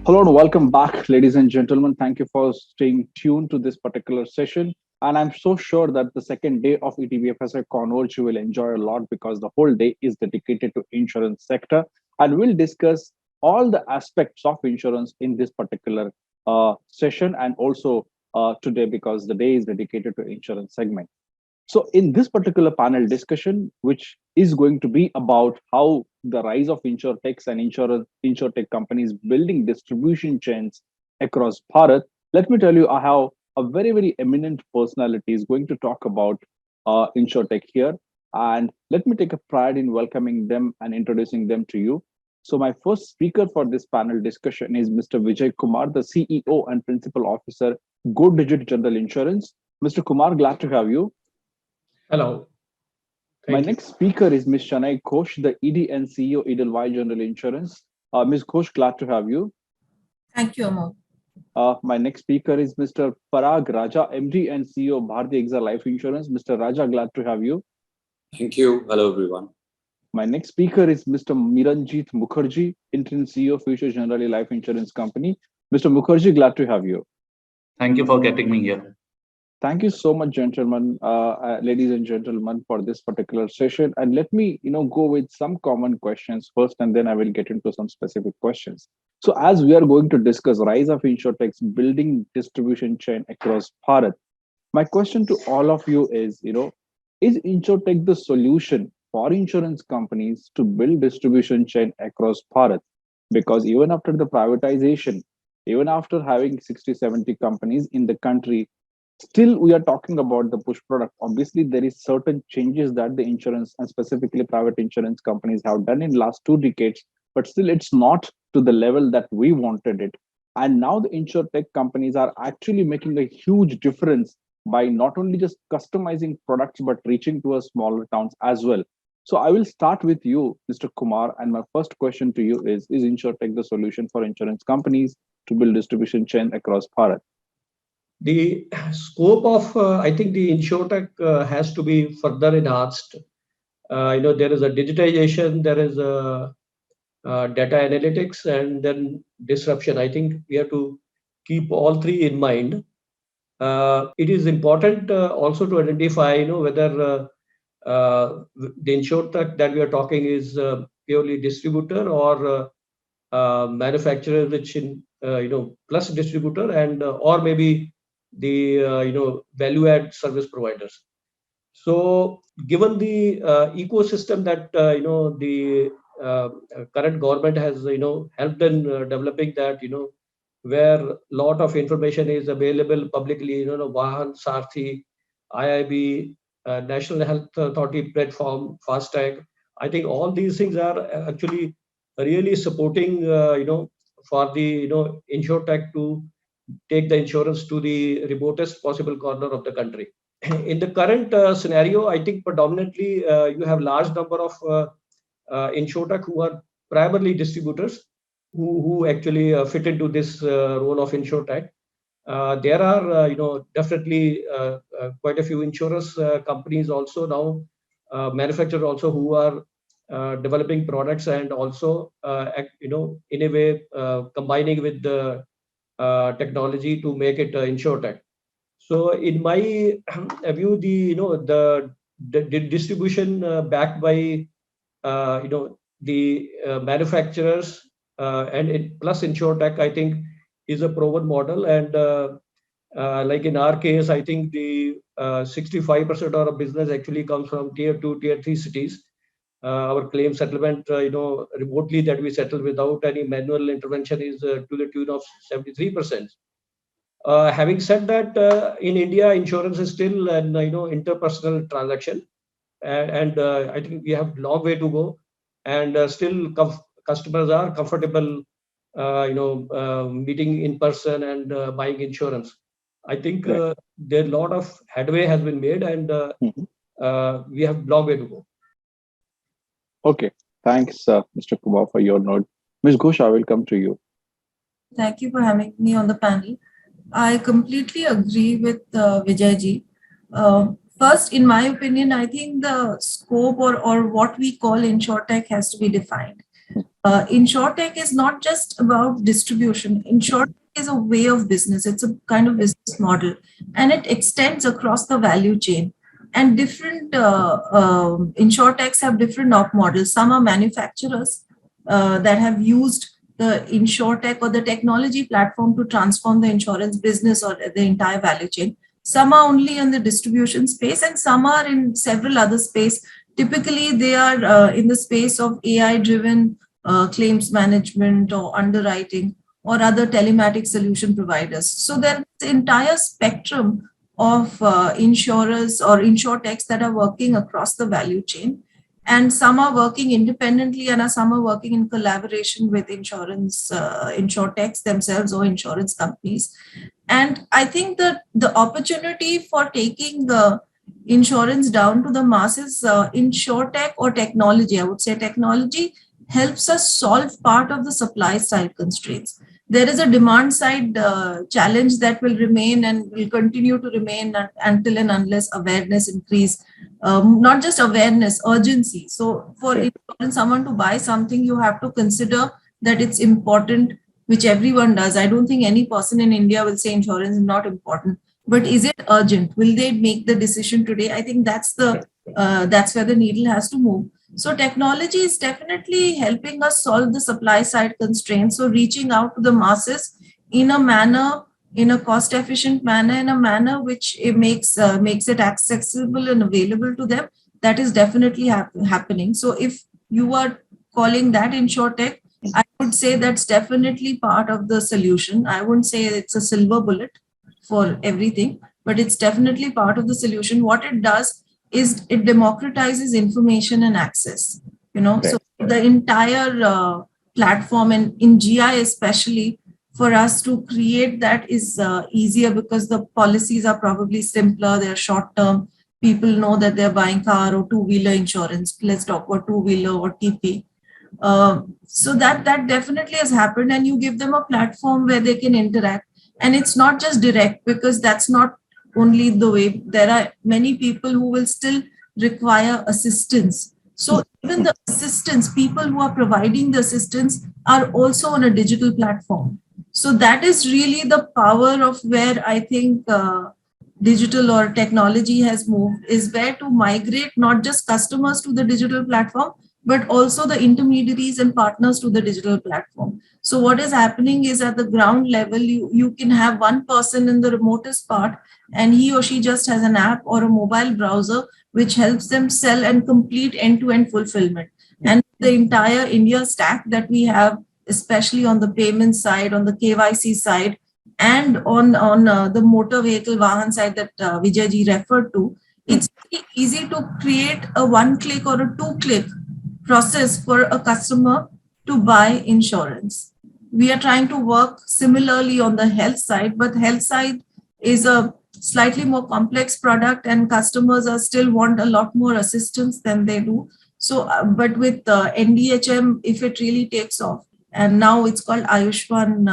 Hello and welcome back, ladies and gentlemen. Thank you for staying tuned to this particular session. And I'm so sure that the second day of ETBFSI Converge you will enjoy a lot because the whole day is dedicated to insurance sector, and we'll discuss all the aspects of insurance in this particular session and also today because the day is dedicated to insurance segment. So, in this particular panel discussion, which is going to be about how the rise of insurtechs and insurtech companies building distribution chains across Bharat, let me tell you, I have a very, very eminent personality is going to talk about insurtech here. And let me take a pride in welcoming them and introducing them to you. So, my first speaker for this panel discussion is Mr. Vijay Kumar, the CEO and Principal Officer, Go Digit General Insurance. Mr. Kumar, glad to have you. Hello, My thank you. next speaker is Ms. Shanai Ghosh, the ED and CEO, Edelweiss General Insurance. Ms. Ghosh, glad to have you. Thank you, Amol. My next speaker is Mr. Parag Raja, MD and CEO, Bharti Exa Life Insurance. Mr. Raja, glad to have you. Thank you. Hello, everyone. My next speaker is Mr. Miranjit Mukherjee, Interim CEO, Future Generali Life Insurance Company. Mr. Mukherjee, glad to have you. Thank you for getting me here. Thank you so much, gentlemen, ladies and gentlemen, for this particular session. And let me, go with some common questions first, and then I will get into some specific questions. So, as we are going to discuss rise of insurtechs building distribution chain across Bharat, my question to all of you is insurtech the solution for insurance companies to build distribution chain across Bharat? Because even after the privatization, even after having 60, 70 companies in the country, still we are talking about the push product. Obviously there is certain changes that the insurance and specifically private insurance companies have done in last 2 decades, but still it's not to the level that we wanted it. And now the insurtech companies are actually making a huge difference by not only just customizing products but reaching to a smaller towns as well. So I will start with you, Mr. Kumar, and my first question to you is insurtech the solution for insurance companies to build distribution chain across Bharat? The scope of, I think the InsurTech has to be further enhanced. There is a digitization, there is a data analytics, and then disruption. I think we have to keep all three in mind. It is important also to identify, whether the InsurTech that we are talking is purely distributor or manufacturer, which in plus distributor, and or maybe the value add service providers. So given the ecosystem that the current government has helped in developing that, where a lot of information is available publicly, Vahan, Sarthi, IIB, National Health Authority platform, FASTag. I think all these things are actually really supporting for the InsurTech to take the insurance to the remotest possible corner of the country. In the current scenario, I think predominantly you have large number of InsurTech who are primarily distributors who actually fit into this role of InsurTech. There are definitely quite a few insurance companies also now, manufacturers also who are developing products and also in a way combining with the technology to make it InsurTech. So in my view, the distribution backed by the manufacturers and plus InsurTech, I think, is a proven model. And like in our case, I think the 65% of our business actually comes from tier 2, tier 3 cities. Our claim settlement, remotely that we settle without any manual intervention is to the tune of 73%. Having said that, in India, insurance is still an interpersonal transaction, and I think we have a long way to go, and still customers are comfortable, meeting in person and buying insurance. I think Right. there a lot of headway has been made, and we have a long way to go. Okay, thanks, Mr. Kumar, for your note. Ms. Ghosh, I will come to you. Thank you for having me on the panel. I completely agree with Vijay ji. First, in my opinion, I think the scope or what we call InsurTech has to be defined. InsurTech is not just about distribution. InsurTech is a way of business. It's a kind of business model, and it extends across the value chain. And different InsurTechs have different op models. Some are manufacturers that have used the InsurTech or the technology platform to transform the insurance business or the entire value chain. Some are only in the distribution space, and some are in several other space. Typically, they are in the space of AI-driven claims management or underwriting or other telematic solution providers. So there's the entire spectrum of insurers or insurtechs that are working across the value chain. And some are working independently and some are working in collaboration with insurtechs themselves or insurance companies. And I think that the opportunity for taking insurance down to the masses, insurtech or technology, I would say technology, helps us solve part of the supply side constraints. There is a demand side challenge that will remain and will continue to remain until and unless awareness increase. Not just awareness, urgency. So for someone to buy something, you have to consider that it's important, which everyone does. I don't think any person in India will say insurance is not important. But is it urgent? Will they make the decision today? I think that's where the needle has to move. So technology is definitely helping us solve the supply side constraints. So reaching out to the masses in a manner, in a cost efficient manner, in a manner which it makes it accessible and available to them. That is definitely happening. So if you are calling that InsurTech, I would say that's definitely part of the solution. I wouldn't say it's a silver bullet for everything, but it's definitely part of the solution. What it does is it democratizes information and access. So the entire platform, and in GI especially, for us to create that is easier because the policies are probably simpler, they're short term. People know that they're buying car or two-wheeler insurance. Let's talk about two-wheeler or TP. So that definitely has happened, and you give them a platform where they can interact. And it's not just direct, because that's not only the way. There are many people who will still require assistance. So even the assistance, people who are providing the assistance are also on a digital platform. So that is really the power of where I think digital or technology has moved, is where to migrate not just customers to the digital platform, but also the intermediaries and partners to the digital platform. So what is happening is at the ground level, you can have one person in the remotest part, and he or she just has an app or a mobile browser, which helps them sell and complete end-to-end fulfillment. And the entire India stack that we have, especially on the payment side, on the KYC side, and on the motor vehicle Vahan side that Vijay ji referred to, it's very easy to create a one-click or a two-click process for a customer to buy insurance. We are trying to work similarly on the health side, but health side is a slightly more complex product, and customers are still want a lot more assistance than they do. So, but with NDHM, if it really takes off, and now it's called Ayushman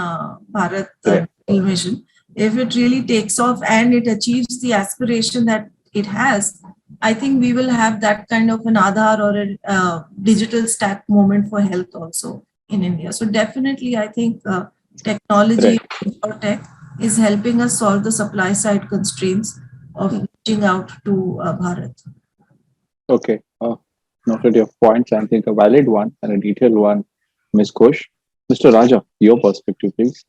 Bharat mission, if it really takes off and it achieves the aspiration that it has, I think we will have that kind of an Aadhaar or a digital stack moment for health also in India. So definitely, I think technology or tech is helping us solve the supply side constraints of reaching out to Bharat. Okay. Noted your points. I think a valid one and a detailed one, Ms. Ghosh. Mr. Raja, your perspective, please.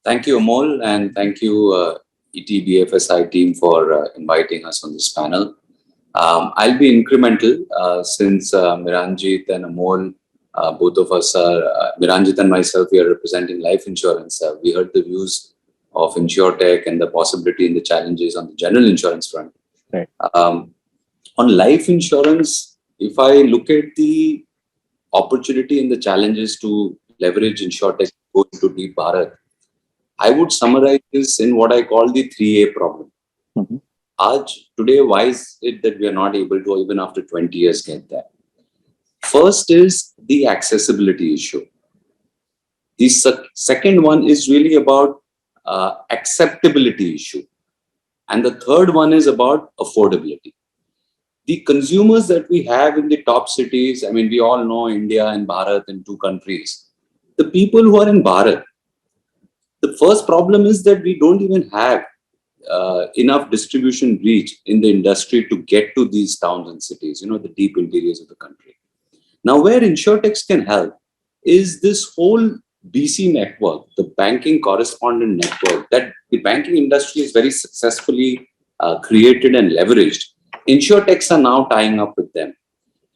Thank you, Amol, and thank you, ETBFSI team, for inviting us on this panel. I'll be incremental since Miranjit and Amol, both of us are, Miranjit and myself, we are representing life insurance. We heard the views of InsurTech and the possibility and the challenges on the general insurance front. Right. On life insurance, if I look at the opportunity and the challenges to leverage InsurTech to go into Deep Bharat, I would summarize this in what I call the 3A problem. Today, why is it that we are not able to, even after 20 years, get that? First is the accessibility issue. The second one is really about acceptability issue. And the third one is about affordability. the consumers that we have in the top cities, I mean, we all know India and Bharat in two countries. The people who are in Bharat, the first problem is that we don't even have enough distribution reach in the industry to get to these towns and cities, the deep interiors of the country. Now, where InsurTechs can help is this whole BC network, the banking correspondent network that the banking industry is very successfully created and leveraged. InsurTechs are now tying up with them.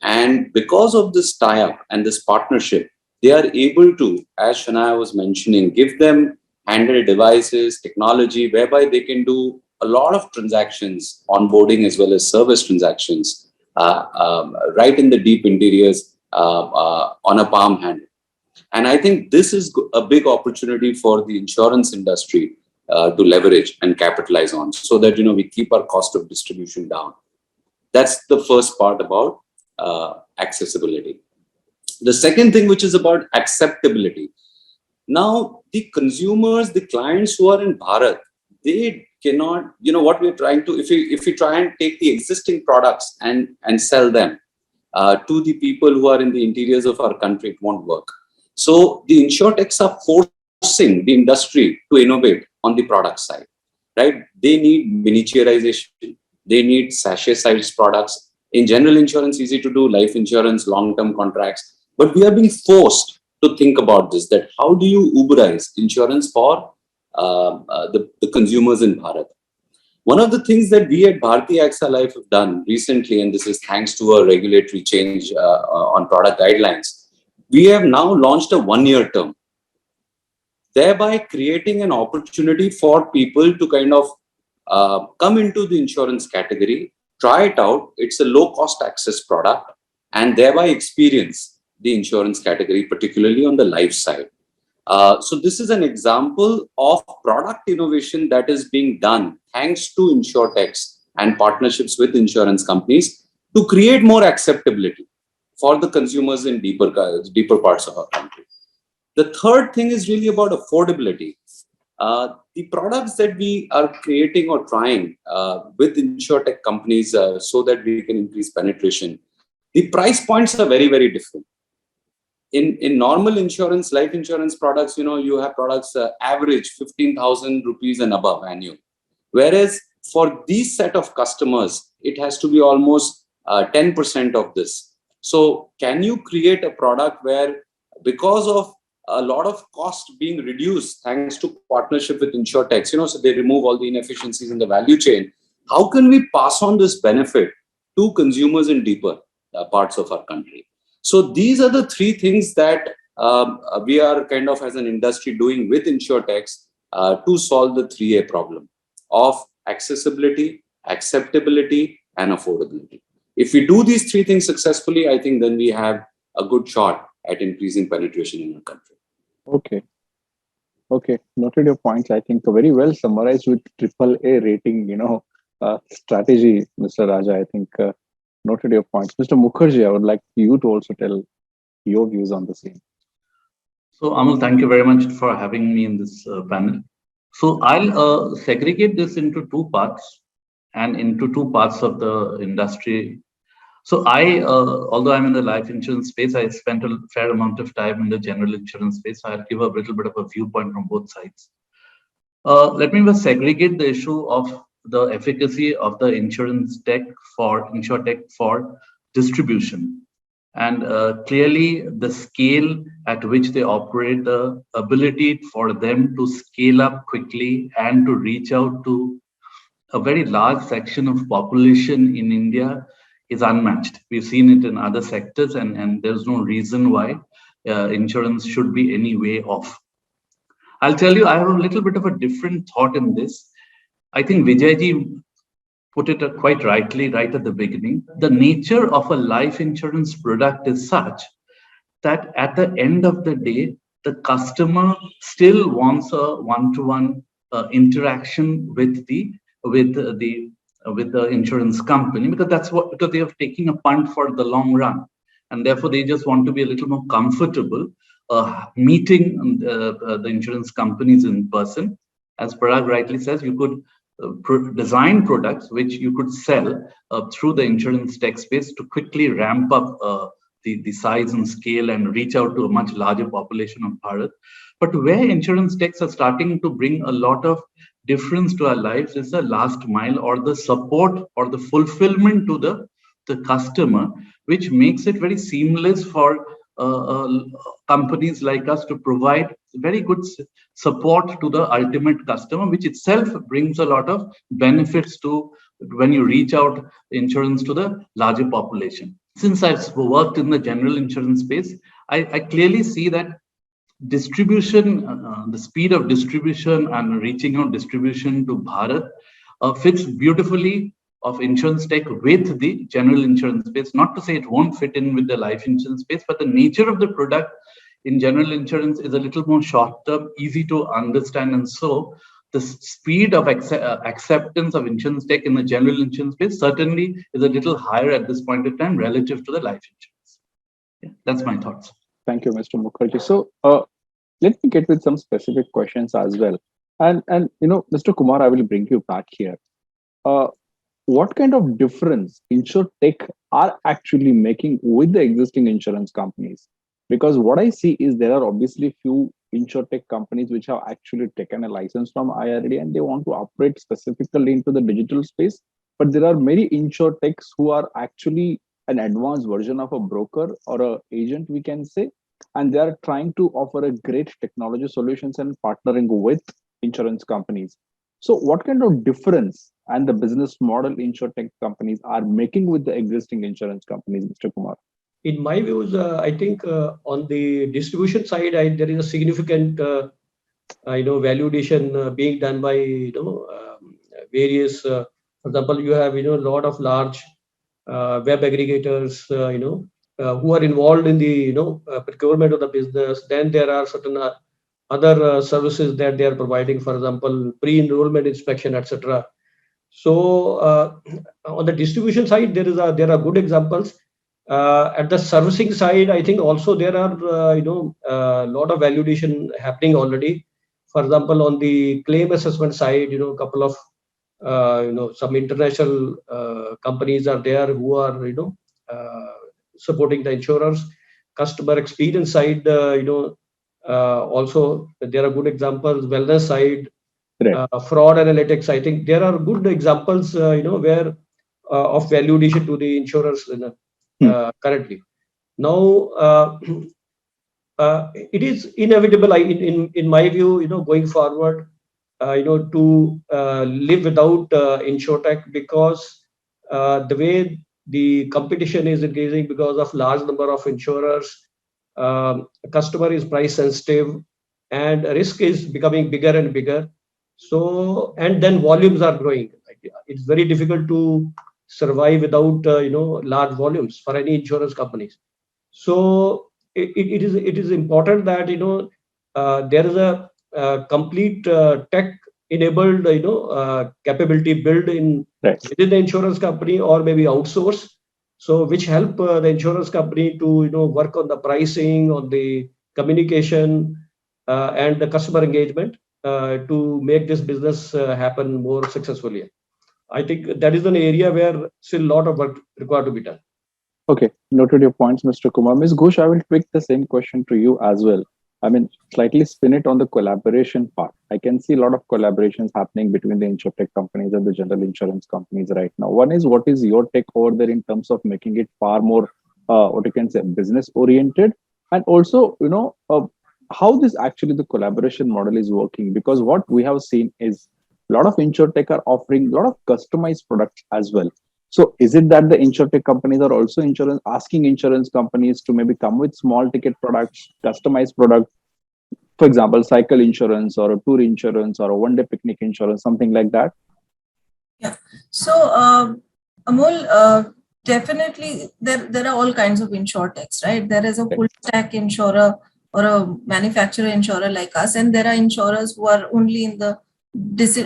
And because of this tie-up and this partnership, they are able to, as Shania was mentioning, give them handheld devices, technology, whereby they can do a lot of transactions, onboarding as well as service transactions, right in the deep interiors on a palm handle. And I think this is a big opportunity for the insurance industry to leverage and capitalize on, so that we keep our cost of distribution down. That's the first part about accessibility. The second thing, which is about acceptability. Now, the consumers, the clients who are in Bharat, they cannot, what we're trying to, if we try and take the existing products and sell them to the people who are in the interiors of our country, it won't work. So the InsurTechs are forcing the industry to innovate on the product side, right? They need miniaturization. They need sachet-sized products. In general insurance, easy to do, life insurance, long-term contracts. But we are being forced to think about this, that how do you Uberize insurance for the consumers in Bharat? One of the things that we at Bharti AXA Life have done recently, and this is thanks to a regulatory change on product guidelines, we have now launched a 1-year term, thereby creating an opportunity for people to kind of come into the insurance category, try it out. It's a low-cost access product, and thereby experience the insurance category, particularly on the life side. So this is an example of product innovation that is being done thanks to InsurTechs and partnerships with insurance companies to create more acceptability for the consumers in deeper parts of our country. The third thing is really about affordability. The products that we are creating or trying with InsurTech companies so that we can increase penetration, the price points are very, very different. In normal insurance, life insurance products, you have products average 15,000 rupees and above annual. Whereas for these set of customers, it has to be almost 10% of this. So can you create a product where, because of a lot of cost being reduced thanks to partnership with InsurTechs, so they remove all the inefficiencies in the value chain, how can we pass on this benefit to consumers in deeper parts of our country? So these are the three things that we are kind of as an industry doing with InsurTechs to solve the 3A problem of accessibility, acceptability, and affordability. If we do these three things successfully, I think then we have a good shot at increasing penetration in our country. Okay. Noted your points. I think very well summarized with AAA rating, strategy, Mr. Raja. I think noted your points. Mr. Mukherjee, I would like you to also tell your views on the same. So, Amol, thank you very much for having me in this panel. So, I'll segregate this into two parts and into two parts of the industry. So, although I'm in the life insurance space, I spent a fair amount of time in the general insurance space. So, I'll give a little bit of a viewpoint from both sides. Let me first segregate the issue of the efficacy of the InsurTech for distribution. And clearly, the scale at which they operate, the ability for them to scale up quickly and to reach out to a very large section of population in India is unmatched. We've seen it in other sectors, and there's no reason why insurance should be any way off. I'll tell you, I have a little bit of a different thought in this. I think Vijayji put it quite rightly right at the beginning. The nature of a life insurance product is such that at the end of the day, the customer still wants a one-to-one interaction with the insurance company, because they are taking a punt for the long run, and therefore they just want to be a little more comfortable meeting the insurance companies in person. As Parag rightly says, you could design products which you could sell through the insurance tech space to quickly ramp up the size and scale and reach out to a much larger population of Bharat. But where insurance techs are starting to bring a lot of difference to our lives is the last mile or the support or the fulfillment to the customer, which makes it very seamless for companies like us to provide very good support to the ultimate customer, which itself brings a lot of benefits to when you reach out insurance to the larger population. Since I've worked in the general insurance space, I clearly see that distribution, the speed of distribution and reaching out distribution to Bharat fits beautifully of insurance tech with the general insurance space. Not to say it won't fit in with the life insurance space, but the nature of the product in general insurance is a little more short term, easy to understand. And so the speed of acceptance of insurance tech in the general insurance space certainly is a little higher at this point in time relative to the life insurance. Yeah, that's my thoughts. Thank you, Mr. Mukherjee. So let me get with some specific questions as well. And Mr. Kumar, I will bring you back here. What kind of difference InsurTech are actually making with the existing insurance companies? Because what I see is there are obviously few InsurTech companies which have actually taken a license from IRD and they want to operate specifically into the digital space. But there are many InsurTechs who are actually an advanced version of a broker or a agent, we can say, and they are trying to offer a great technology solutions and partnering with insurance companies. So what kind of difference and the business model InsurTech companies are making with the existing insurance companies, Mr. Kumar? In my views, I think on the distribution side, there is a significant, value addition being done by various. For example, you have a lot of large web aggregators, who are involved in the procurement of the business. Then there are certain other services that they are providing, for example, pre-enrollment inspection, etc. So on the distribution side, there are good examples. At the servicing side, I think also there are a lot of value addition happening already. For example, on the claim assessment side, a couple of some international companies are there who are supporting the insurers. Customer experience side, also there are good examples. Wellness side, fraud analytics. I think there are good examples, where of value addition to the insurers currently. Now, it is inevitable, in my view, going forward, to live without InsurTech, because the way the competition is increasing because of large number of insurers, customer is price sensitive, and risk is becoming bigger and bigger. So, and then volumes are growing. It's very difficult to survive without large volumes for any insurance companies. So it is important that there is a complete tech enabled capability built in within the insurance company or maybe outsource, so which help the insurance company to work on the pricing, on the communication, and the customer engagement to make this business happen more successfully. I think that is an area where still a lot of work required to be done. Okay, noted your points, Mr. Kumar. Ms. Ghosh, I will tweak the same question to you as well. I mean, slightly spin it on the collaboration part. I can see a lot of collaborations happening between the InsurTech companies and the general insurance companies right now. One is, what is your take over there in terms of making it far more, what you can say, business oriented? And also, how this actually the collaboration model is working? Because what we have seen is a lot of InsurTech are offering a lot of customized products as well. So is it that the InsurTech companies are also asking insurance companies to maybe come with small ticket products, customized products, for example, cycle insurance or a tour insurance or a one-day picnic insurance, something like that? Yeah. So Amol, definitely there are all kinds of InsurTechs, right? There is a full stack insurer or a manufacturer insurer like us, and there are insurers who are only in the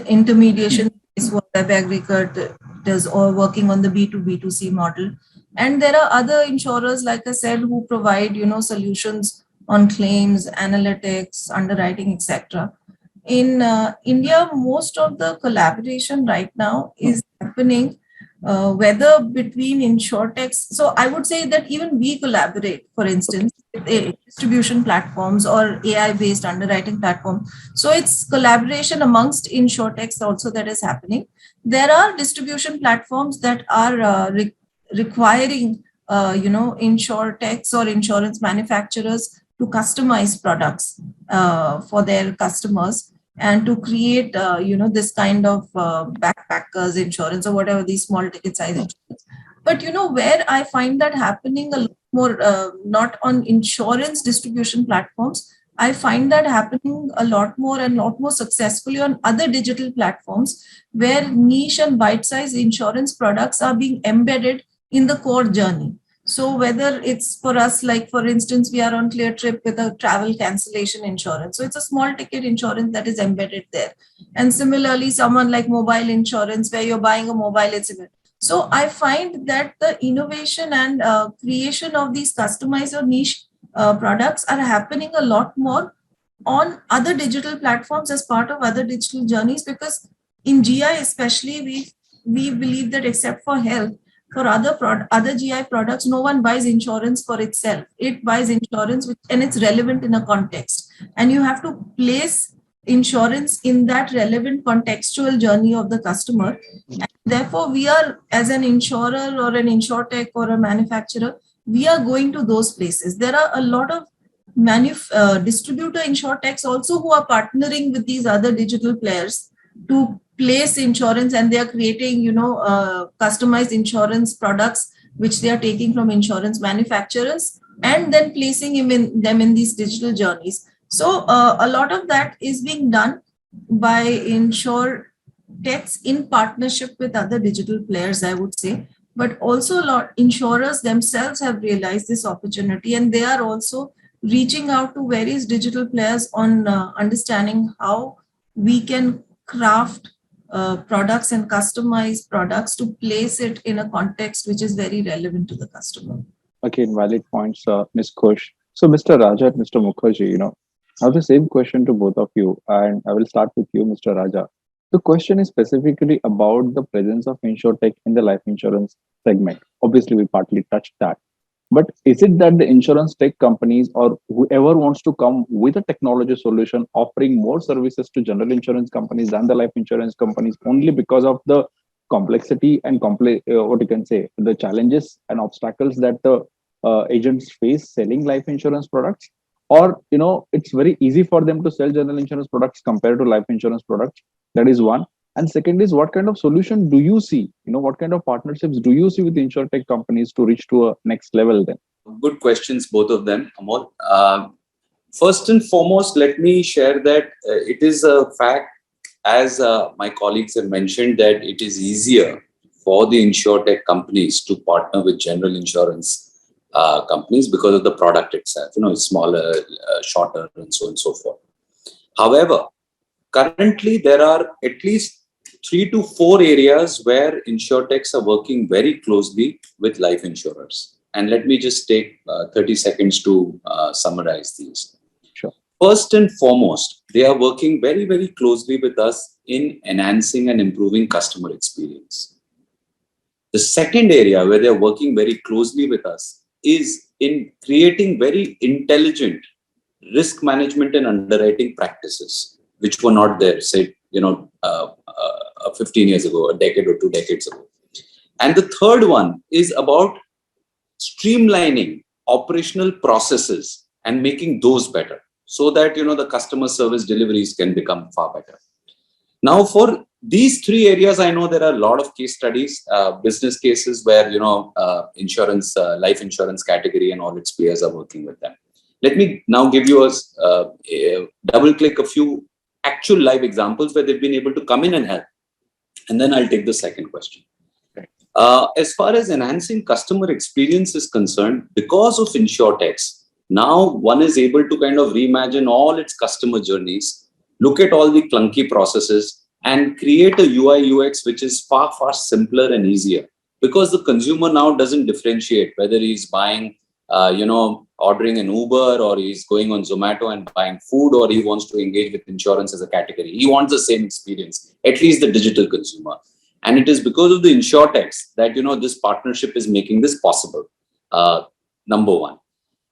intermediation is what web aggregators or working on the B2B2C model. And there are other insurers, like I said, who provide, solutions on claims, analytics, underwriting, etc. in India, most of the collaboration right now is happening whether between insurtechs. So I would say that even we collaborate, for instance, with distribution platforms or AI-based underwriting platform. So it's collaboration amongst insurtechs also that is happening. There are distribution platforms that are requiring, insurtechs or insurance manufacturers to customize products for their customers and to create this kind of backpackers insurance or whatever these small ticket size insurance. But where I find that happening a lot more, not on insurance distribution platforms, I find that happening a lot more and lot more successfully on other digital platforms where niche and bite-sized insurance products are being embedded in the core journey. So whether it's for us, like for instance, we are on ClearTrip with a travel cancellation insurance. So it's a small ticket insurance that is embedded there. And similarly, someone like mobile insurance, where you're buying a mobile, it's embedded. So I find that the innovation and creation of these customized or niche products are happening a lot more on other digital platforms as part of other digital journeys, because in GI especially, we believe that except for health, for other GI products, no one buys insurance for itself. It buys insurance and it's relevant in a context. And you have to place insurance in that relevant contextual journey of the customer. And therefore, we are, as an insurer or an insurtech or a manufacturer, we are going to those places. There are a lot of distributor insurtechs also who are partnering with these other digital players to place insurance, and they are creating customized insurance products which they are taking from insurance manufacturers and then placing them in these digital journeys. So a lot of that is being done by insurtechs in partnership with other digital players, I would say. But also a lot insurers themselves have realized this opportunity, and they are also reaching out to various digital players on understanding how we can craft products and customize products to place it in a context which is very relevant to the customer. Again, valid points, Ms. Kush. So, Mr. Raja and Mr. Mukherjee, I have the same question to both of you, and I will start with you, Mr. Raja. The question is specifically about the presence of insurtech in the life insurance segment. Obviously, we partly touched that. But is it that the insurance tech companies or whoever wants to come with a technology solution offering more services to general insurance companies than the life insurance companies only because of the complexity and what you can say, the challenges and obstacles that the agents face selling life insurance products? Or, it's very easy for them to sell general insurance products compared to life insurance products? That is one. And second is, what kind of solution do you see? What kind of partnerships do you see with insurtech companies to reach to a next level then? Good questions, both of them, Amol. First and foremost, let me share that it is a fact, as my colleagues have mentioned, that it is easier for the insurtech companies to partner with general insurance companies because of the product itself. It's smaller, shorter, and so on and so forth. However, currently there are at least 3 to 4 areas where insurtechs are working very closely with life insurers. And let me just take 30 seconds to summarize these. Sure. First and foremost, they are working very, very closely with us in enhancing and improving customer experience. The second area where they're working very closely with us is in creating very intelligent risk management and underwriting practices, which were not there, say, 15 years ago, a decade or 2 decades ago. And the third one is about streamlining operational processes and making those better so that, the customer service deliveries can become far better. Now, for these 3 areas, I know there are a lot of case studies, business cases where, insurance, life insurance category and all its players are working with them. Let me now give you a double click a few actual live examples where they've been able to come in and help. And then I'll take the second question. As far as enhancing customer experience is concerned, because of insurtechs, now one is able to kind of reimagine all its customer journeys, look at all the clunky processes, and create a UI UX which is far, far simpler and easier. Because the consumer now doesn't differentiate whether he's buying, ordering an Uber, or he's going on Zomato and buying food, or he wants to engage with insurance as a category. He wants the same experience, at least the digital consumer. And it is because of the InsurTechs that, this partnership is making this possible. Number one.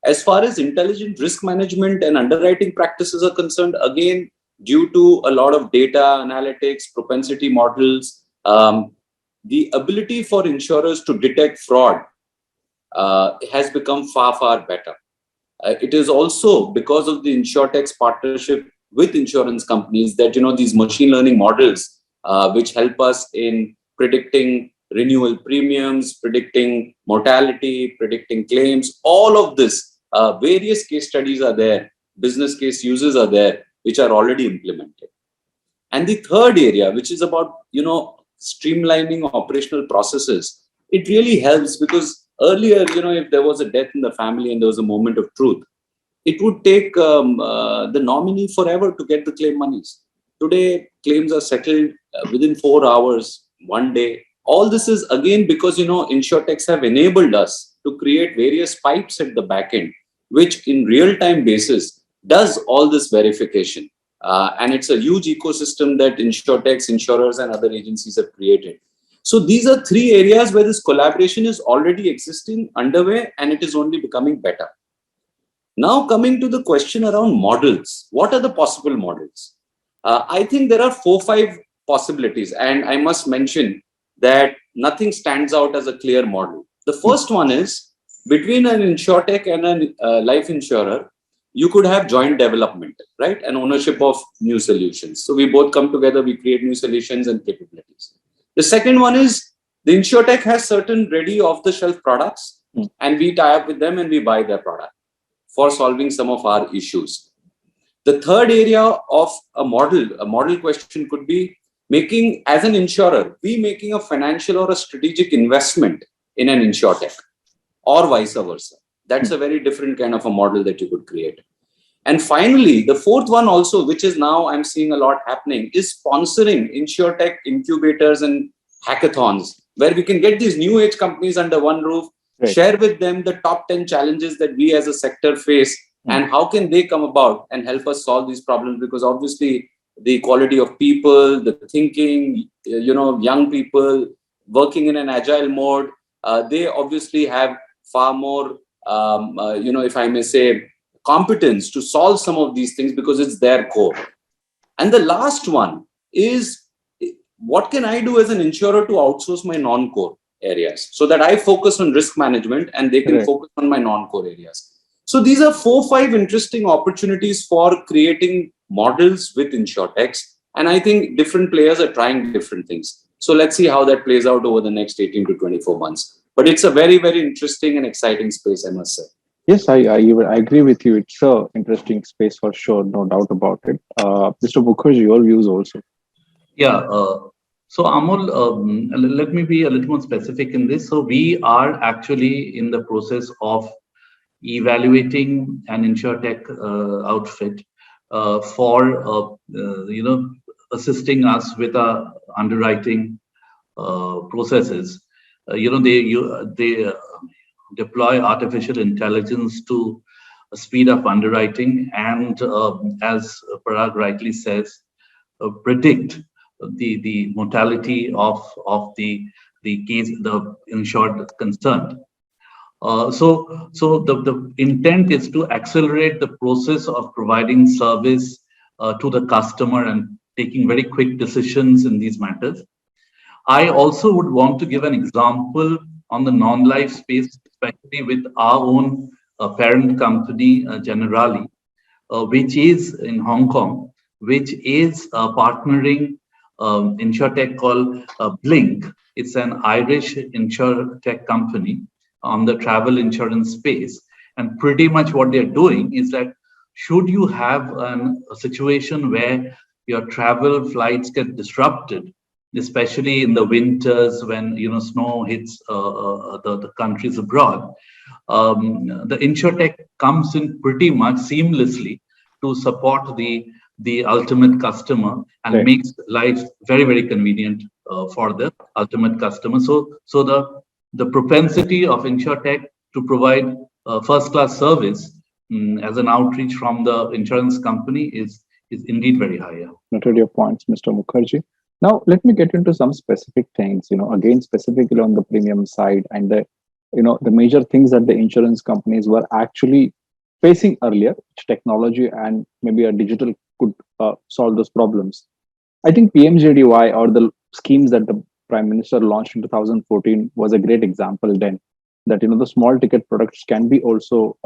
As far as intelligent risk management and underwriting practices are concerned, again, due to a lot of data analytics, propensity models, the ability for insurers to detect fraud has become far, far better. It is also because of the InsurTech's partnership with insurance companies that, these machine learning models, which help us in predicting renewal premiums, predicting mortality, predicting claims, all of this, various case studies are there, business case uses are there, which are already implemented. And the third area, which is about, streamlining operational processes, it really helps because earlier, if there was a death in the family and there was a moment of truth, it would take the nominee forever to get the claim monies. Today, claims are settled within 4 hours, 1 day. All this is again because, InsurTechs have enabled us to create various pipes at the back end, which in real-time basis does all this verification. And it's a huge ecosystem that InsurTechs, insurers, and other agencies have created. So these are 3 areas where this collaboration is already existing, underway, and it is only becoming better. Now coming to the question around models, what are the possible models? I think there are 4-5 possibilities, and I must mention that nothing stands out as a clear model. The first one is between an InsurTech and a life insurer, you could have joint development, right? And ownership of new solutions. So we both come together, we create new solutions and capabilities. The second one is the InsurTech has certain ready off-the-shelf products, and we tie up with them and we buy their product for solving some of our issues. The third area of a model question could be making, as an insurer, we making a financial or a strategic investment in an InsurTech, or vice versa. That's a very different kind of a model that you could create. And finally, the fourth one also, which is now I'm seeing a lot happening, is sponsoring InsurTech incubators and hackathons, where we can get these new age companies under one roof, right, share with them the top 10 challenges that we as a sector face, and how can they come about and help us solve these problems, because obviously the quality of people, the thinking, young people working in an agile mode, they obviously have far more, if I may say, competence to solve some of these things because it's their core. And the last one is, what can I do as an insurer to outsource my non-core areas so that I focus on risk management and they can focus on my non-core areas. So these are 4-5 interesting opportunities for creating models with InsurTechs. And I think different players are trying different things. So let's see how that plays out over the next 18 to 24 months. But it's a very, very interesting and exciting space, I must say. Yes, I agree with you. It's an interesting space for sure, no doubt about it. Mr. Mukherjee, your views also. Yeah. So Amol, let me be a little more specific in this. So we are actually in the process of evaluating an InsurTech outfit for assisting us with our underwriting processes. They deploy artificial intelligence to speed up underwriting and, as Parag rightly says, predict the mortality of the case, the insured concerned. So the intent is to accelerate the process of providing service to the customer and taking very quick decisions in these matters. I also would want to give an example on the non-life space, especially with our own parent company, Generali, which is in Hong Kong, which is partnering InsurTech called Blink. It's an Irish InsurTech company on the travel insurance space. And pretty much what they're doing is that should you have a situation where your travel flights get disrupted, especially in the winters when snow hits the countries abroad, the InsurTech comes in pretty much seamlessly to support the ultimate customer and makes life very, very convenient for the ultimate customer. So the propensity of InsurTech to provide first-class service as an outreach from the insurance company is indeed very high. Yeah. Noted your points, Mr. Mukherjee. Now, let me get into some specific things, again, specifically on the premium side and the major things that the insurance companies were actually facing earlier, which technology and maybe a digital could solve those problems. I think PMJDY or the schemes that the Prime Minister launched in 2014 was a great example then that, the small ticket products can be also,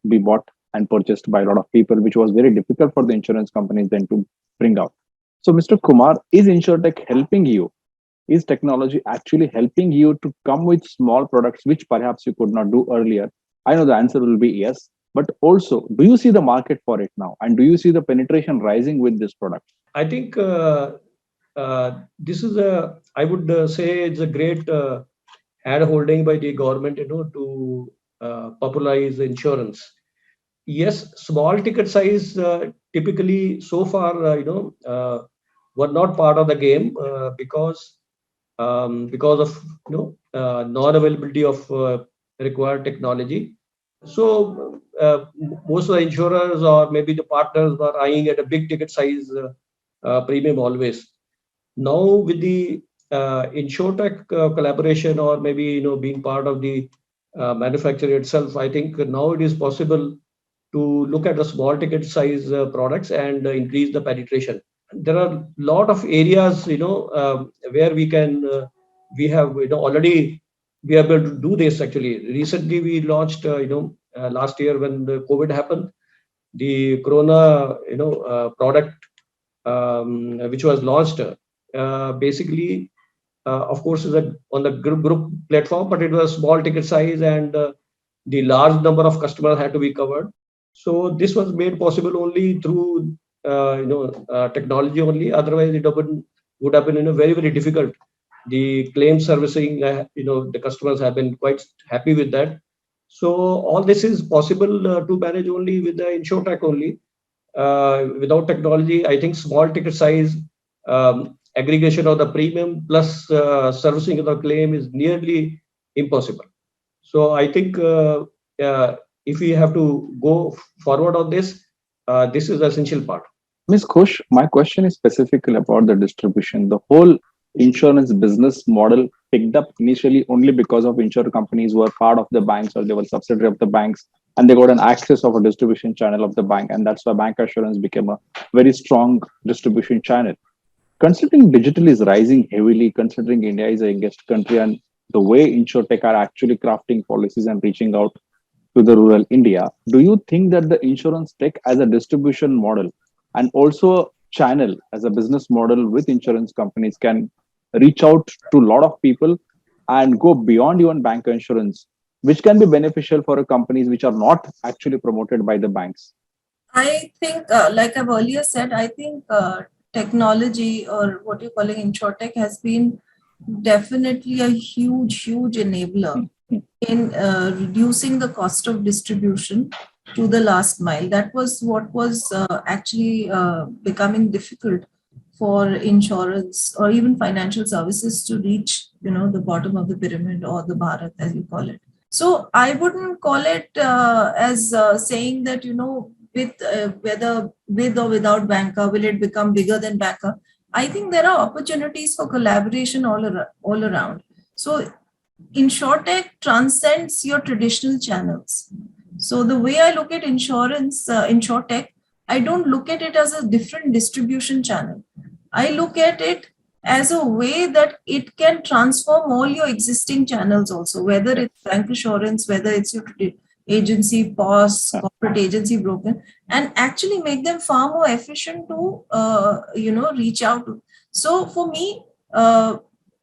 be bought and purchased by a lot of people, which was very difficult for the insurance companies then to bring out. So, Mr. Kumar, is InsurTech helping you? Is technology actually helping you to come with small products which perhaps you could not do earlier? I know the answer will be yes, but also, do you see the market for it now? And do you see the penetration rising with this product? I think this is I would say it's a great hand holding by the government, to popularize insurance. Yes, small ticket size typically so far, were not part of the game because of non-availability of required technology. So most of the insurers or maybe the partners were eyeing at a big ticket size premium always. Now with the InsurTech collaboration or maybe being part of the manufacturer itself, I think now it is possible to look at the small ticket size products and increase the penetration. There are a lot of areas where we can we have already be able to do this. Actually, recently we launched last year when the COVID happened, the Corona product which was launched basically of course is on the group platform, but it was small ticket size and the large number of customers had to be covered. So this was made possible only through technology only. Otherwise, it would have been very, very difficult. The claim servicing, the customers have been quite happy with that. So all this is possible to manage only with the InsurTech only. Without technology, I think small ticket size aggregation of the premium plus servicing of the claim is nearly impossible. So I think if we have to go forward on this, this is the essential part. Ms. Khush, my question is specifically about the distribution. The whole insurance business model picked up initially only because of insurance companies were part of the banks or they were subsidiary of the banks and they got an access of a distribution channel of the bank. And that's why bancassurance became a very strong distribution channel. Considering digital is rising heavily, considering India is a guest country and the way InsurTech are actually crafting policies and reaching out to the rural India, do you think that the insurance tech as a distribution model and also channel as a business model with insurance companies can reach out to a lot of people and go beyond even bank insurance, which can be beneficial for companies which are not actually promoted by the banks? I think, like I've earlier said, I think technology or what you're calling InsurTech has been definitely a huge enabler in reducing the cost of distribution to the last mile. That was what was actually becoming difficult for insurance or even financial services to reach, the bottom of the pyramid or the Bharat, as you call it. So I wouldn't call it as saying that, with whether with or without banker, will it become bigger than banker? I think there are opportunities for collaboration all around. So InsurTech transcends your traditional channels. So the way I look at InsurTech, I don't look at it as a different distribution channel. I look at it as a way that it can transform all your existing channels also, whether it's bank insurance, whether it's your agency, POS, corporate agency, broker, and actually make them far more efficient to, reach out to. So for me,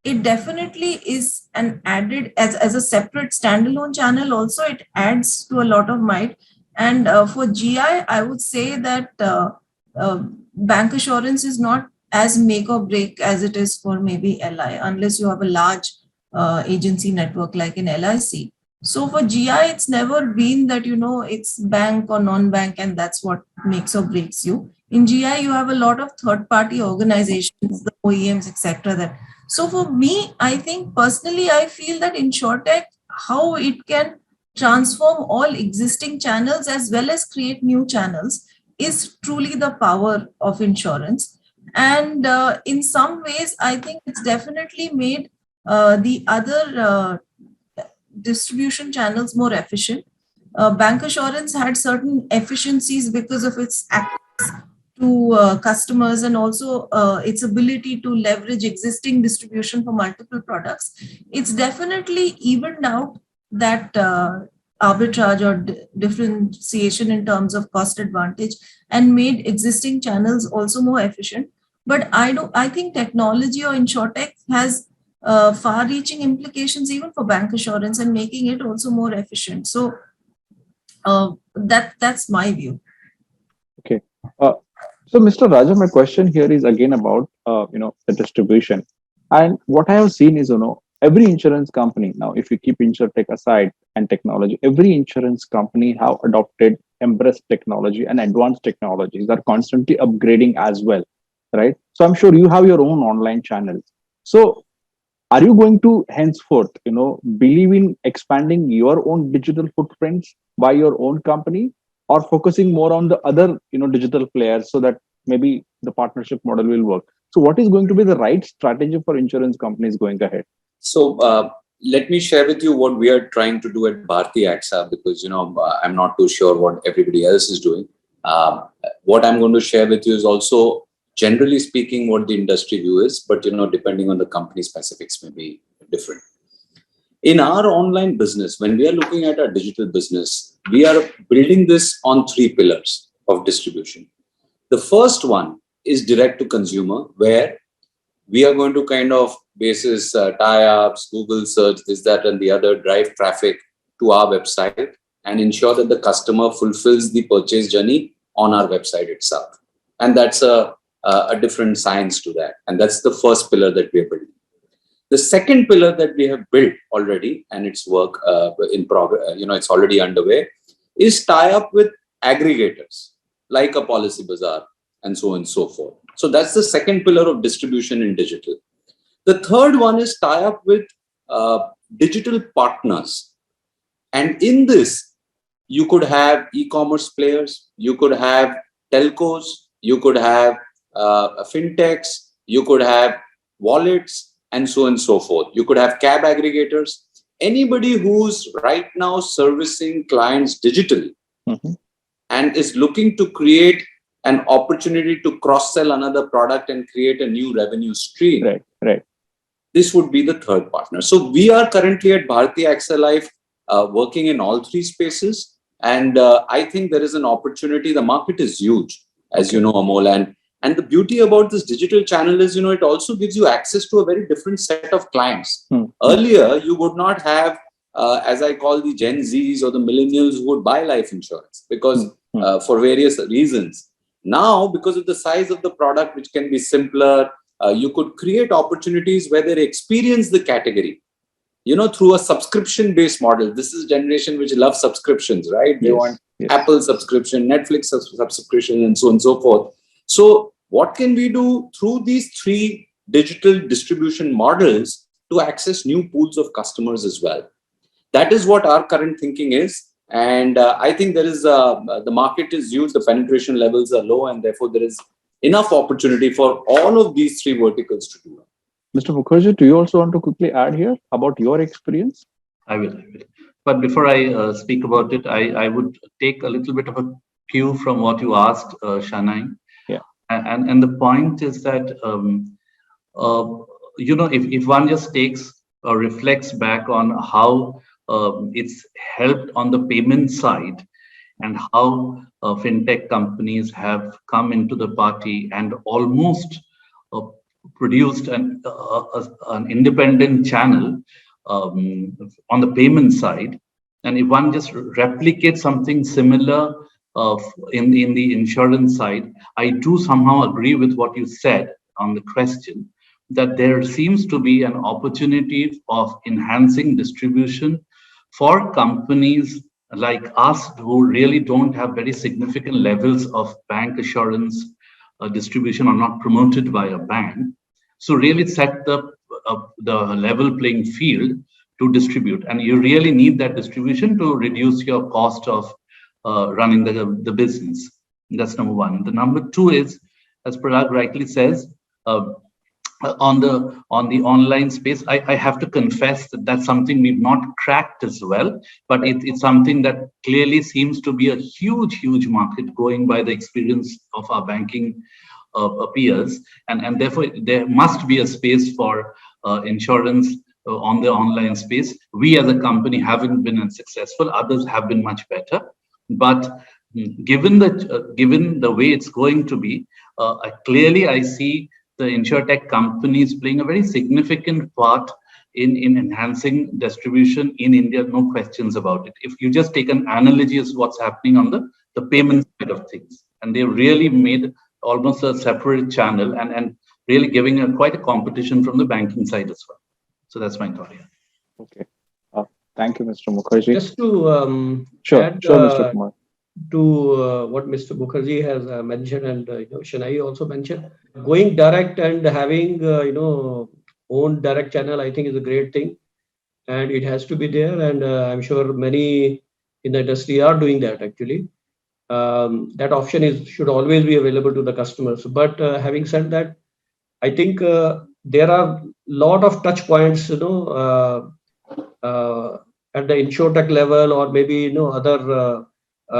it definitely is an added as a separate standalone channel. Also, it adds to a lot of might. And for GI, I would say that bank assurance is not as make or break as it is for maybe LI, unless you have a large agency network like in LIC. So for GI, it's never been that, it's bank or non-bank and that's what makes or breaks you. In GI, you have a lot of third-party organizations, the OEMs, etc. So for me, I think personally, I feel that InsurTech, how it can transform all existing channels as well as create new channels is truly the power of insurance. And in some ways, I think it's definitely made the other distribution channels more efficient. Bancassurance had certain efficiencies because of its access to customers and also its ability to leverage existing distribution for multiple products. It's definitely evened out that arbitrage or differentiation in terms of cost advantage and made existing channels also more efficient. But I think technology or insurtech has far-reaching implications even for bancassurance and making it also more efficient. So that's my view. Okay. So, Mr. Raja, my question here is again about the distribution, and what I have seen is every insurance company now, if you keep insurtech aside and technology, every insurance company have adopted, embraced technology, and advanced technologies are constantly upgrading as well, right? So, I'm sure you have your own online channels. So, are you going to henceforth, believe in expanding your own digital footprints by your own company, or focusing more on the other, digital players so that maybe the partnership model will work? So, what is going to be the right strategy for insurance companies going ahead? So let me share with you what we are trying to do at Bharti AXA, because I'm not too sure what everybody else is doing. What I'm going to share with you is also, generally speaking, what the industry view is, but depending on the company specifics may be different. In our online business, when we are looking at our digital business, we are building this on 3 pillars of distribution. The first one is direct to consumer, where we are going to kind of basis tie-ups, Google search, this, that, and the other, drive traffic to our website and ensure that the customer fulfills the purchase journey on our website itself. And that's a different science to that. And that's the first pillar that we are building. The second pillar that we have built already, and its work in progress, it's already underway, is tie up with aggregators like a Policybazaar and so on and so forth. So that's the second pillar of distribution in digital. The third one is tie up with digital partners. And in this, you could have e-commerce players, you could have telcos, you could have fintechs, you could have wallets, and so on and so forth. You could have cab aggregators. Anybody who's right now servicing clients digitally and is looking to create an opportunity to cross-sell another product and create a new revenue stream. Right. This would be the third partner. So we are currently at Bharti AXA Life working in all 3 spaces. And I think there is an opportunity. The market is huge, as you know, Amol. And the beauty about this digital channel is, it also gives you access to a very different set of clients. Earlier, you would not have, as I call the Gen Zs or the millennials who would buy life insurance because for various reasons. Now, because of the size of the product, which can be simpler, you could create opportunities where they experience the category, through a subscription-based model. This is a generation which loves subscriptions, right? They want Apple subscription, Netflix subscription, and so on and so forth. So what can we do through these 3 digital distribution models to access new pools of customers as well? That is what our current thinking is. And I think there is the market is huge, the penetration levels are low, and therefore there is enough opportunity for all of these 3 verticals to do. Mr. Mukherjee, do you also want to quickly add here about your experience? I will. But before I speak about it, I would take a little bit of a cue from what you asked, Shanai. Yeah. And the point is that, if one just takes or reflects back on how it's helped on the payment side and how fintech companies have come into the party and almost produced an independent channel on the payment side. And if one just replicates something similar in the insurance side, I do somehow agree with what you said on the question, that there seems to be an opportunity of enhancing distribution for companies like us who really don't have very significant levels of bank assurance distribution or not promoted by a bank. So really set the level playing field to distribute, and you really need that distribution to reduce your cost of running the business. That's number one. The number two is, as Parag rightly says, on the online space, I have to confess that that's something we've not cracked as well, but it's something that clearly seems to be a huge market, going by the experience of our banking peers, and therefore there must be a space for insurance on the online space. We as a company haven't been as successful; others have been much better. But given the way it's going to be, clearly I see the insurtech companies playing a very significant part in enhancing distribution in India, no questions about it. If you just take an analogy as what's happening on the payment side of things, and they've really made almost a separate channel and really giving quite a competition from the banking side as well. So that's my thought here. Okay. Thank you, Mr. Mukherjee. Just to Sure, add, Mr. Kumar. to what Mr. Mukherjee has mentioned, and Shania also mentioned, going direct and having own direct channel, I think is a great thing, and it has to be there. And I'm sure many in the industry are doing that actually. That option should always be available to the customers. But having said that, I think there are a lot of touch points, at the insurtech level, or maybe other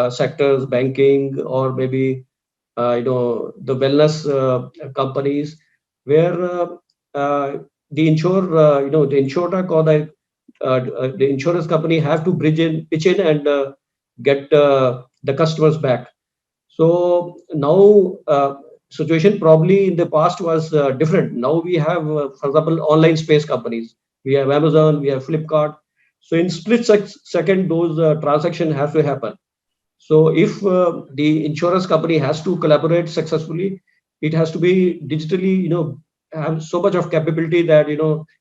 sectors, banking, or maybe the wellness companies, where the insurtech or the insurance company have to pitch in and get the customers back. So now situation probably in the past was different. Now we have, for example, online space companies. We have Amazon, we have Flipkart. So in split second, those transactions have to happen. So if the insurance company has to collaborate successfully, it has to be digitally, have so much of capability that,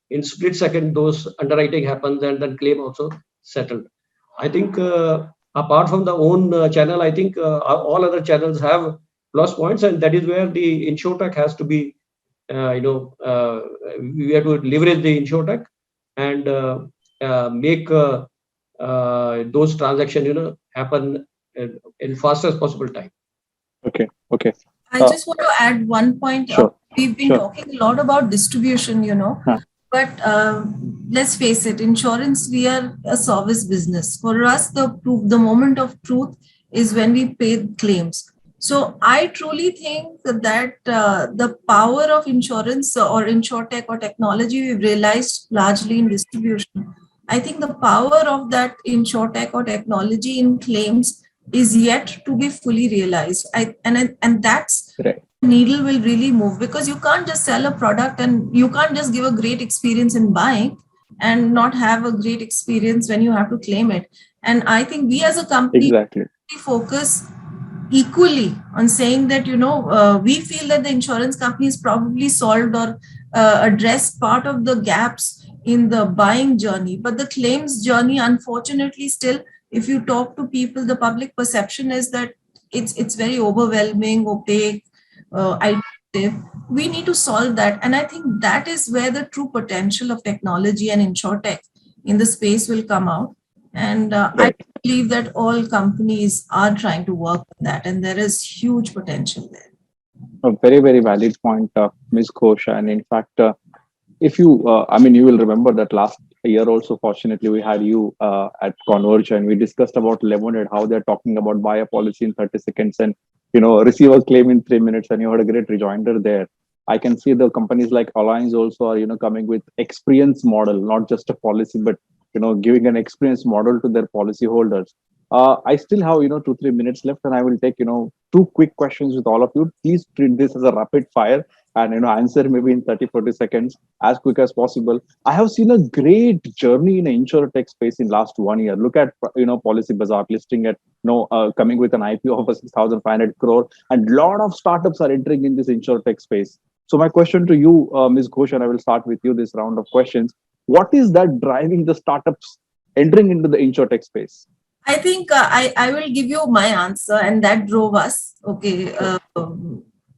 in split second, those underwriting happens and then claim also settled. I think apart from the own channel, I think all other channels have plus points, and that is where the insurtech has to be, we have to leverage the insurtech and make those transactions, happen in fastest possible time. Okay. I just want to add one point. Sure. We've been talking a lot about distribution, but let's face it, insurance, we are a service business. For us, the moment of truth is when we pay claims. So I truly think that the power of insurance or insurtech or technology we've realized largely in distribution. I think the power of that insurtech or technology in claims is yet to be fully realized. And that's right. The needle will really move, because you can't just sell a product and you can't just give a great experience in buying and not have a great experience when you have to claim it. And I think we as a company focus equally on saying that, we feel that the insurance companies probably solved or addressed part of the gaps in the buying journey, but the claims journey, unfortunately, still, if you talk to people, the public perception is that it's very overwhelming, opaque, iterative. We need to solve that, and I think that is where the true potential of technology and insurtech in the space will come out. And I believe that all companies are trying to work on that, and there is huge potential there. A very, very valid point, Ms. Ghosh. And in fact, if you, you will remember that last year also, fortunately, we had you at Converge, and we discussed about Lemonade, how they're talking about buy a policy in 30 seconds and, receive a claim in 3 minutes. And you had a great rejoinder there. I can see the companies like Allianz also are, coming with experience model, not just a policy, but, giving an experience model to their policy holders. I still have, 2-3 minutes left, and I will take, 2 quick questions with all of you. Please treat this as a rapid fire and, answer maybe in 30-40 seconds, as quick as possible. I have seen a great journey in the insurtech space in last 1 year. Look at, Policybazaar listing at, coming with an IPO of 6,500 crore, and a lot of startups are entering in this insurtech space. So my question to you, Ms. Ghosh, and I will start with you this round of questions. What is that driving the startups entering into the insurtech space? I think I will give you my answer, and that drove us. Okay,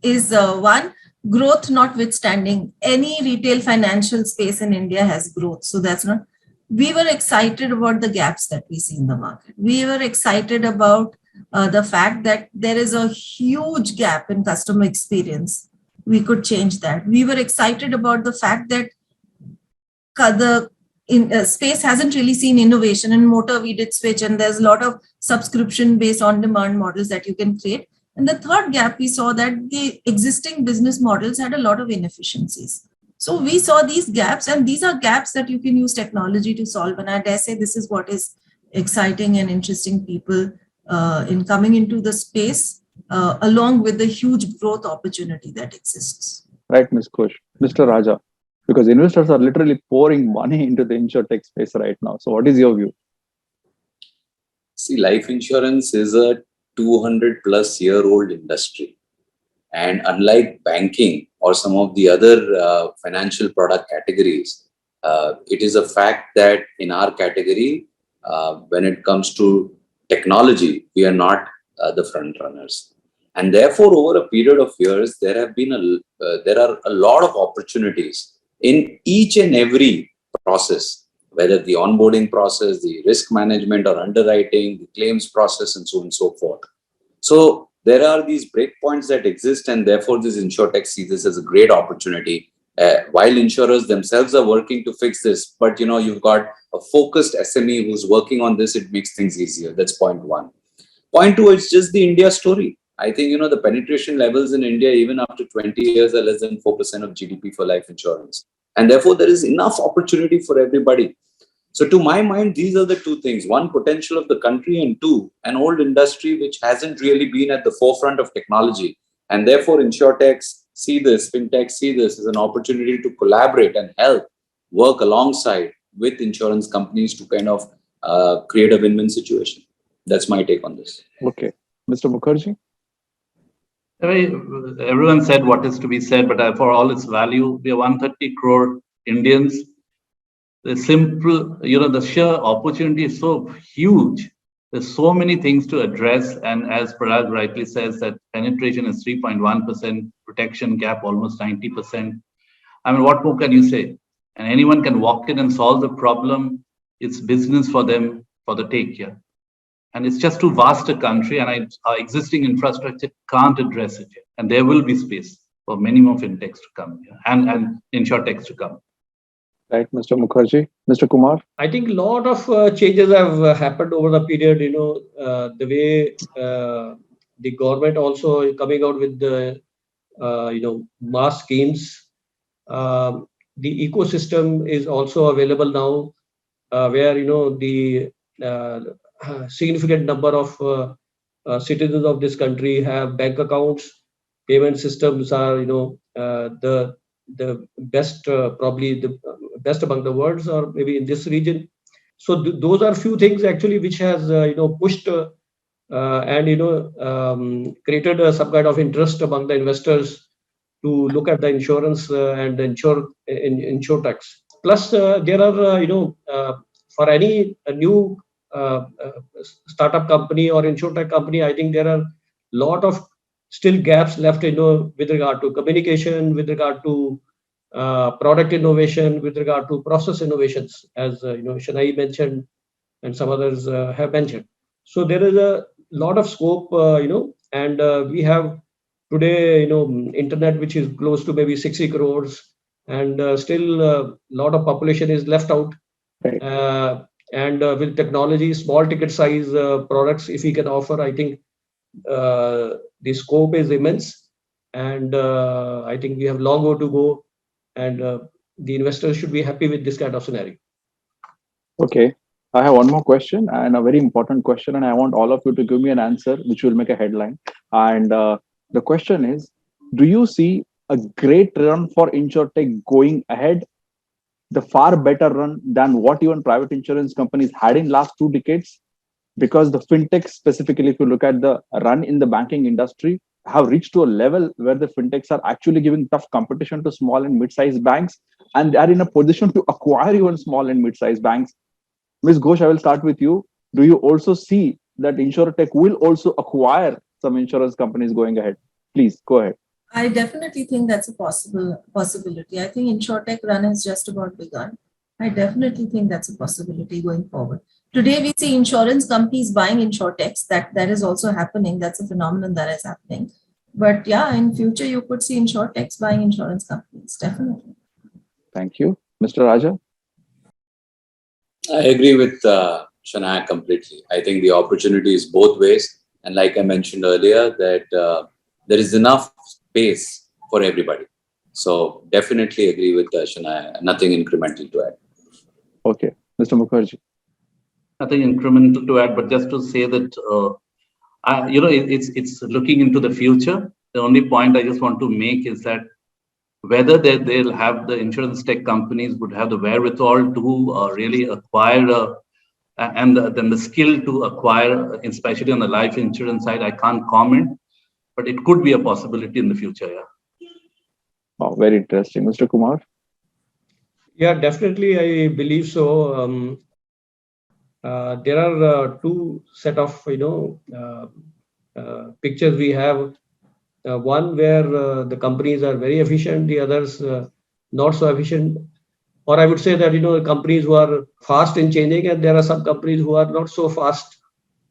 is one, growth notwithstanding. Any retail financial space in India has growth, so that's not. we were excited about the gaps that we see in the market. We were excited about the fact that there is a huge gap in customer experience. We could change that. We were excited about the fact that the space hasn't really seen innovation. In motor, we did switch, and there's a lot of subscription based on demand models that you can create. And the third gap, we saw that the existing business models had a lot of inefficiencies. So we saw these gaps, and these are gaps that you can use technology to solve. And I dare say this is what is exciting and interesting people in coming into the space, along with the huge growth opportunity that exists. Right, Ms. Khush. Mr. Raja, because investors are literally pouring money into the insurtech space right now. So what is your view? See, life insurance is a 200-plus-year-old industry. And unlike banking or some of the other financial product categories, it is a fact that in our category, when it comes to technology, we are not the front runners. And therefore, over a period of years, there are a lot of opportunities in each and every process, whether the onboarding process, the risk management or underwriting, the claims process, and so on and so forth. So there are these breakpoints that exist, and therefore this InsurTech sees this as a great opportunity. While insurers themselves are working to fix this, but you've got a focused SME who's working on this, it makes things easier. That's point one. Point two, it's just the India story. I think, the penetration levels in India, even after 20 years, are less than 4% of GDP for life insurance. And therefore, there is enough opportunity for everybody. So to my mind, these are the two things. One, potential of the country, and two, an old industry which hasn't really been at the forefront of technology. And therefore, InsurTechs see this, FinTechs see this as an opportunity to collaborate and help work alongside with insurance companies to kind of create a win-win situation. That's my take on this. Okay. Mr. Mukherjee? Everyone said what is to be said, but for all its value, we are 130 crore Indians. The simple, the sheer opportunity is so huge. There's so many things to address. And as Parag rightly says, that penetration is 3.1%, protection gap almost 90%. I mean, what more can you say? And anyone can walk in and solve the problem. It's business for them for the take here. And it's just too vast a country, and our existing infrastructure can't address it yet. And there will be space for many more fintechs to come here and InsurTechs to come. Right, Mr. Mukherjee. Mr. Kumar? I think a lot of changes have happened over the period, the way the government also coming out with the, mass schemes. The ecosystem is also available now, where, the significant number of citizens of this country have bank accounts. Payment systems are, the best, probably the best among the world, or maybe in this region. So those are few things actually which has pushed and created some kind of interest among the investors to look at the insurance and InsurTechs. Plus, there are for any new startup company or InsurTech company, I think there are a lot of still gaps left, with regard to communication, with regard to product innovation, with regard to process innovations, as Shanae mentioned, and some others have mentioned. So there is a lot of scope, and we have today, internet which is close to maybe 60 crores, and still a lot of population is left out. Right. And with technology, small ticket size products, if we can offer, I think the scope is immense, and I think we have long way to go, and the investors should be happy with this kind of scenario. Okay. I have one more question, and a very important question, and I want all of you to give me an answer which will make a headline. And the question is, do you see a great run for InsurTech going ahead, the far better run than what even private insurance companies had in last 2 decades? Because the fintech, specifically, if you look at the run in the banking industry, have reached to a level where the fintechs are actually giving tough competition to small and mid-sized banks, and they are in a position to acquire even small and mid-sized banks. Ms. Ghosh, I will start with you. Do you also see that InsurTech will also acquire some insurance companies going ahead? Please go ahead. I definitely think that's a possibility. I think InsurTech run has just about begun. I definitely think that's a possibility going forward. Today, we see insurance companies buying insurtechs. That is also happening. That's a phenomenon that is happening. But yeah, in future, you could see insurtechs buying insurance companies. Definitely. Thank you. Mr. Raja? I agree with Shania completely. I think the opportunity is both ways. And like I mentioned earlier, that there is enough space for everybody. So definitely agree with Shania. Nothing incremental to add. Okay. Mr. Mukherjee? Nothing incremental to add, but just to say that, it's looking into the future. The only point I just want to make is that whether they'll have the insurance tech companies would have the wherewithal to really acquire and then the skill to acquire, especially on the life insurance side, I can't comment, but it could be a possibility in the future. Yeah. Oh, very interesting. Mr. Kumar? Yeah, definitely, I believe so. There are two set of pictures we have. One where the companies are very efficient, the others not so efficient. Or I would say that companies who are fast in changing, and there are some companies who are not so fast,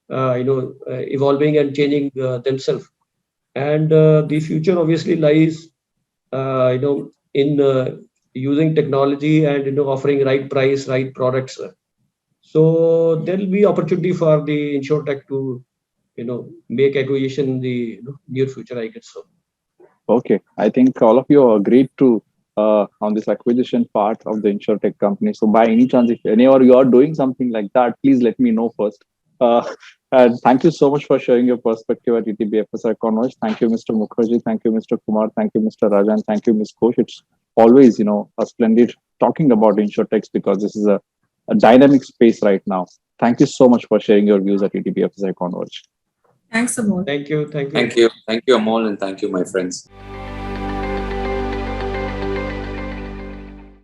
evolving and changing themselves. And the future obviously lies, in using technology and offering right price, right products. So there will be opportunity for the insurtech to make acquisition in the near future, I guess so. Okay. I think all of you agreed to on this acquisition part of the insurtech company. So by any chance, if any or you are doing something like that, please let me know first. And thank you so much for sharing your perspective at ETBFSI Converge. Thank you, Mr. Mukherjee. Thank you, Mr. Kumar. Thank you, Mr. Rajan. Thank you, Ms. Ghosh. It's always, a splendid talking about insurtechs because this is a dynamic space right now. Thank you so much for sharing your views at ETBFSI Converge. Thanks, Amol. Thank you. Thank you. Thank you, Amol, and thank you, my friends.